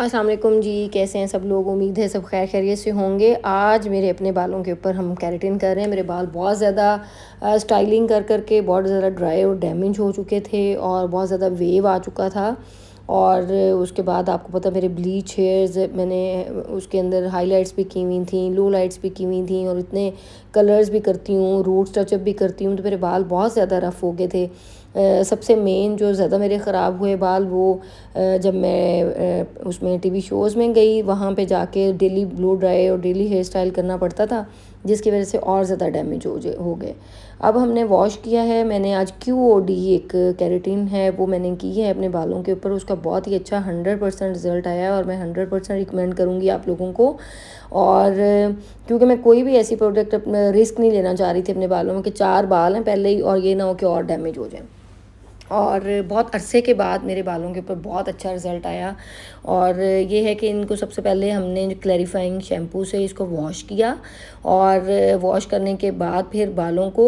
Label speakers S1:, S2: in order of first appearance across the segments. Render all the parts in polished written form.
S1: अस्सलाम वालेकुम जी, कैसे हैं सब लोग। उम्मीद है सब खैर खैरियत से होंगे। आज मेरे अपने बालों के ऊपर हम केराटिन कर रहे हैं। मेरे बाल बहुत ज़्यादा स्टाइलिंग कर कर के बहुत ज़्यादा ड्राई और डैमेज हो चुके थे और बहुत ज़्यादा वेव आ चुका था। और उसके बाद आपको पता मेरे ब्लीच हेयर्स मैंने उसके अंदर हाईलाइट्स भी की हुई थी, लो लाइट्स भी की हुई थी और इतने कलर्स भी करती हूँ, रूट्स टचअप भी करती हूँ, तो मेरे बाल बहुत ज़्यादा रफ़ हो गए थे। सबसे मेन जो ज़्यादा मेरे ख़राब हुए बाल वो जब मैं उसमें टीवी शोज़ में गई, वहाँ पे जाके डेली ब्लो ड्राई और डेली हेयर स्टाइल करना पड़ता था, जिसकी वजह से और ज़्यादा डैमेज हो गए। अब हमने वॉश किया है। मैंने आज QOD एक केराटिन है वो मैंने की है अपने बालों के ऊपर। उसका बहुत ही अच्छा 100% रिज़ल्ट आया है और मैं 100% रिकमेंड करूँगी आप लोगों को। और क्योंकि मैं कोई भी ऐसी प्रोडक्ट अपना रिस्क नहीं लेना चाह रही थी अपने बालों में कि 4 बाल हैं पहले ही और ये ना हो कि और डैमेज हो जाए। और बहुत अरसे के बाद मेरे बालों के ऊपर बहुत अच्छा रिज़ल्ट आया। और ये है कि इनको सबसे पहले हमने क्लैरिफाइंग शैम्पू से इसको वॉश किया और वॉश करने के बाद फिर बालों को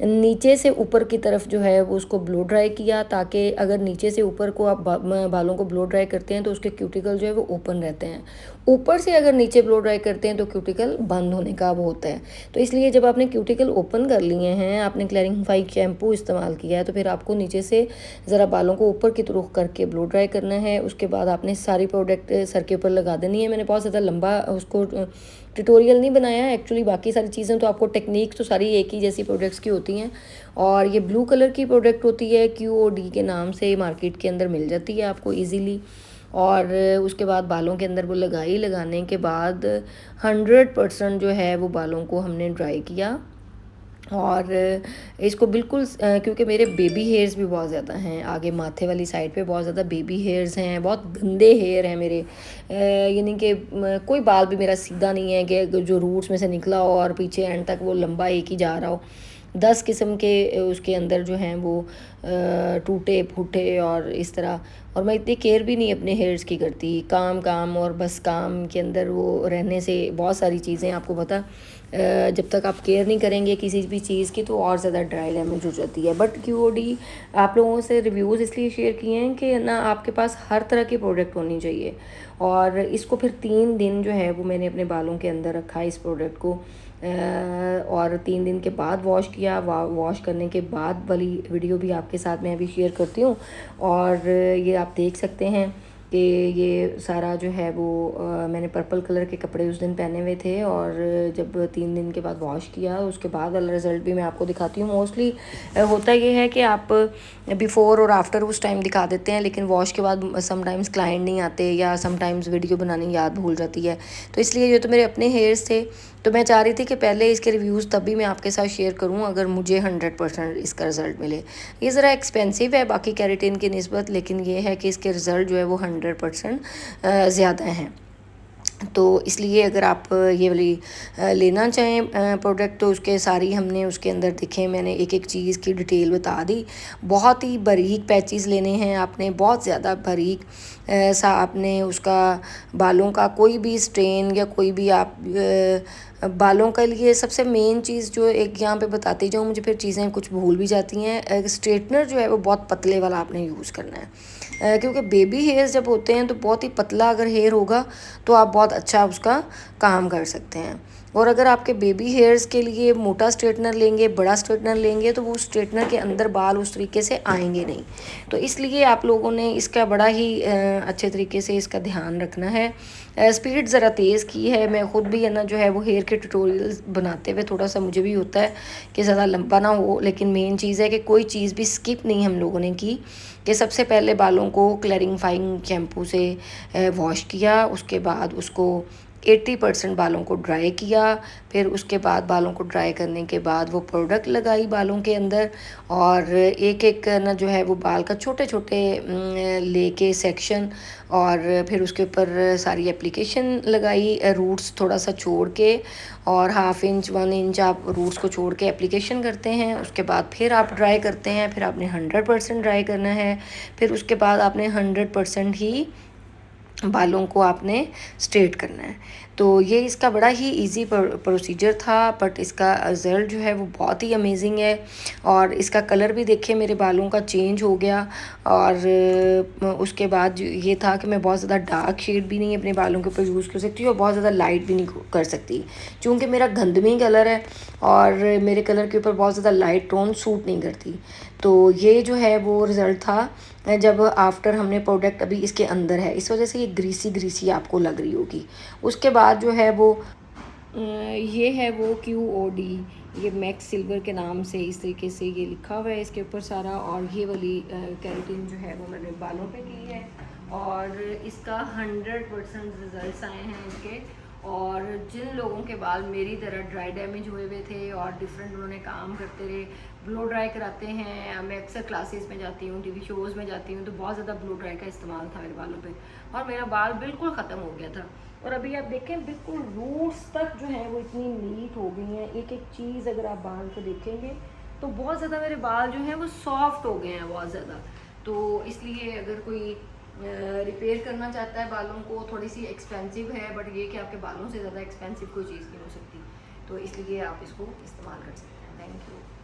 S1: नीचे से ऊपर की तरफ जो है वो उसको ब्लो ड्राई किया, ताकि अगर नीचे से ऊपर को आप बालों को ब्लो ड्राई करते हैं तो उसके क्यूटिकल जो है वो ओपन रहते हैं। ऊपर से अगर नीचे ब्लो ड्राई करते हैं तो क्यूटिकल बंद होने का वो होता है। तो इसलिए जब आपने क्यूटिकल ओपन कर लिए हैं, आपने क्लैरिफाइंग शैम्पू इस्तेमाल किया है, तो फिर आपको नीचे से ज़रा बालों को ऊपर की तरफ करके ब्लो ड्राई करना है। उसके बाद आपने सारी प्रोडक्ट सर के ऊपर लगा देनी है। मैंने बहुत ज़्यादा लंबा उसको ट्यूटोरियल नहीं बनाया एक्चुअली, बाकी सारी चीज़ें तो आपको टेक्निक तो सारी एक ही जैसी प्रोडक्ट्स की होती हैं। और ये ब्लू कलर की प्रोडक्ट होती है, QOD के नाम से मार्केट के अंदर मिल जाती है आपको ईजीली। और उसके बाद बालों के अंदर वो लगाने के बाद 100% जो है वो बालों को हमने ड्राई किया। और इसको बिल्कुल क्योंकि मेरे बेबी हेयर्स भी बहुत ज़्यादा हैं, आगे माथे वाली साइड पे बहुत ज़्यादा बेबी हेयर्स हैं, बहुत गंदे हेयर हैं मेरे। यानी कि कोई बाल भी मेरा सीधा नहीं है कि जो रूट्स में से निकला हो और पीछे एंड तक वो लंबा एक ही जा रहा हो। 10 किस्म के उसके अंदर जो हैं वो टूटे फूटे और इस तरह। और मैं इतनी केयर भी नहीं अपने हेयर्स की करती, काम काम और बस काम के अंदर वो रहने से बहुत सारी चीज़ें आपको पता जब तक आप केयर नहीं करेंगे किसी भी चीज़ की तो और ज़्यादा ड्राई डैमेज हो जाती है। बट QOD आप लोगों से रिव्यूज़ इसलिए शेयर किए हैं कि ना आपके पास हर तरह की प्रोडक्ट होनी चाहिए। और इसको फिर 3 दिन जो है वो मैंने अपने बालों के अंदर रखा इस प्रोडक्ट को। और 3 दिन के बाद वॉश किया। वॉश करने के बाद वाली वीडियो भी आपके साथ मैं अभी शेयर करती हूँ। और ये आप देख सकते हैं कि ये सारा जो है वो मैंने पर्पल कलर के कपड़े उस दिन पहने हुए थे। और जब 3 दिन के बाद वॉश किया उसके बाद वाला रिज़ल्ट भी मैं आपको दिखाती हूँ। मोस्टली होता ये है कि आप बिफ़ोर और आफ्टर उस टाइम दिखा देते हैं, लेकिन वॉश के बाद समटाइम्स क्लाइंट नहीं आते या समटाइम्स वीडियो बनानी याद भूल जाती है। तो इसलिए ये तो मेरे अपने हेयर्स थे, तो मैं चाह रही थी कि पहले इसके रिव्यूज़ तभी मैं आपके साथ शेयर करूं अगर मुझे 100% इसका रिज़ल्ट मिले। ये ज़रा एक्सपेंसिव है बाकी केराटिन की निस्बत, लेकिन ये है कि इसके रिज़ल्ट जो है वो 100% ज़्यादा हैं। तो इसलिए अगर आप ये वाली लेना चाहें प्रोडक्ट तो उसके सारी हमने उसके अंदर दिखे, मैंने एक एक चीज़ की डिटेल बता दी। बहुत ही बारीक पैचेस लेने हैं आपने, बहुत ज़्यादा बारीक सा आपने उसका बालों का कोई भी स्ट्रेन या कोई भी आप बालों के लिए सबसे मेन चीज़ जो एक यहाँ पे बताती जाऊँ, मुझे फिर चीज़ें कुछ भूल भी जाती हैं। स्ट्रेटनर जो है वो बहुत पतले वाला आपने यूज़ करना है, क्योंकि बेबी हेयर्स जब होते हैं तो बहुत ही पतला अगर हेयर होगा तो आप बहुत अच्छा उसका काम कर सकते हैं। और अगर आपके बेबी हेयर्स के लिए मोटा स्ट्रेटनर लेंगे, बड़ा स्ट्रेटनर लेंगे, तो वो स्ट्रेटनर के अंदर बाल उस तरीके से आएंगे नहीं। तो इसलिए आप लोगों ने इसका बड़ा ही अच्छे तरीके से इसका ध्यान रखना है। स्पीड ज़रा तेज़ की है, मैं ख़ुद भी है ना जो है वो हेयर के ट्यूटोरियल्स बनाते हुए थोड़ा सा मुझे भी होता है कि ज़्यादा लंबा ना हो, लेकिन मेन चीज़ है कि कोई चीज़ भी स्किप नहीं हम लोगों ने की। कि सबसे पहले बालों को क्लैरिफाइंग शैम्पू से वॉश किया, उसके बाद उसको 80% बालों को ड्राई किया, फिर उसके बाद बालों को ड्राई करने के बाद वो प्रोडक्ट लगाई बालों के अंदर। और एक एक ना जो है वो बाल का छोटे छोटे लेके सेक्शन, और फिर उसके ऊपर सारी एप्लीकेशन लगाई, रूट्स थोड़ा सा छोड़ के, और 1/2 इंच 1 इंच आप रूट्स को छोड़ के एप्लीकेशन करते हैं। उसके बाद फिर आप ड्राई करते हैं, फिर आपने 100% ड्राई करना है। फिर उसके बाद आपने 100% ही बालों को आपने स्ट्रेट करना है। तो ये इसका बड़ा ही इजी प्रोसीजर था, बट इसका रिज़ल्ट जो है वो बहुत ही अमेजिंग है। और इसका कलर भी देखिए मेरे बालों का चेंज हो गया। और उसके बाद ये था कि मैं बहुत ज़्यादा डार्क शेड भी नहीं अपने बालों के ऊपर यूज़ कर सकती और बहुत ज़्यादा लाइट भी नहीं कर सकती, चूँकि मेरा गंदमी कलर है और मेरे कलर के ऊपर बहुत ज़्यादा लाइट टोन सूट नहीं करती। तो ये जो है वो रिज़ल्ट था जब आफ्टर हमने प्रोडक्ट अभी इसके अंदर है, इस वजह से ये ग्रीसी ग्रीसी आपको लग रही होगी। उसके बाद जो है वो ये है वो QOD, ये मैक्स सिल्वर के नाम से इस तरीके से ये लिखा हुआ है इसके ऊपर सारा। और ये वाली कैरेटिन जो है वो मैंने बालों पे की है और इसका 100% रिजल्ट्स आए हैं इसके। और जिन लोगों के बाल मेरी तरह ड्राई डैमेज हुए हुए थे और डिफरेंट उन्होंने काम करते रहे, ब्लो ड्राई कराते हैं, मैं अक्सर क्लासेस में जाती हूँ, टीवी शोज़ में जाती हूँ, तो बहुत ज़्यादा ब्लो ड्राई का इस्तेमाल था मेरे बालों पे और मेरा बाल बिल्कुल ख़त्म हो गया था। और अभी आप देखें बिल्कुल रूट्स तक जो है वो इतनी नीट हो गई हैं, एक एक चीज़ अगर आप बाल को देखेंगे तो बहुत ज़्यादा मेरे बाल जो हैं वो सॉफ्ट हो गए हैं बहुत ज़्यादा। तो इसलिए अगर कोई रिपेयर करना चाहता है बालों को, थोड़ी सी एक्सपेंसिव है, बट ये कि आपके बालों से ज़्यादा एक्सपेंसिव कोई चीज़ नहीं हो सकती, तो इसलिए आप इसको इस्तेमाल कर सकते हैं। Thank you.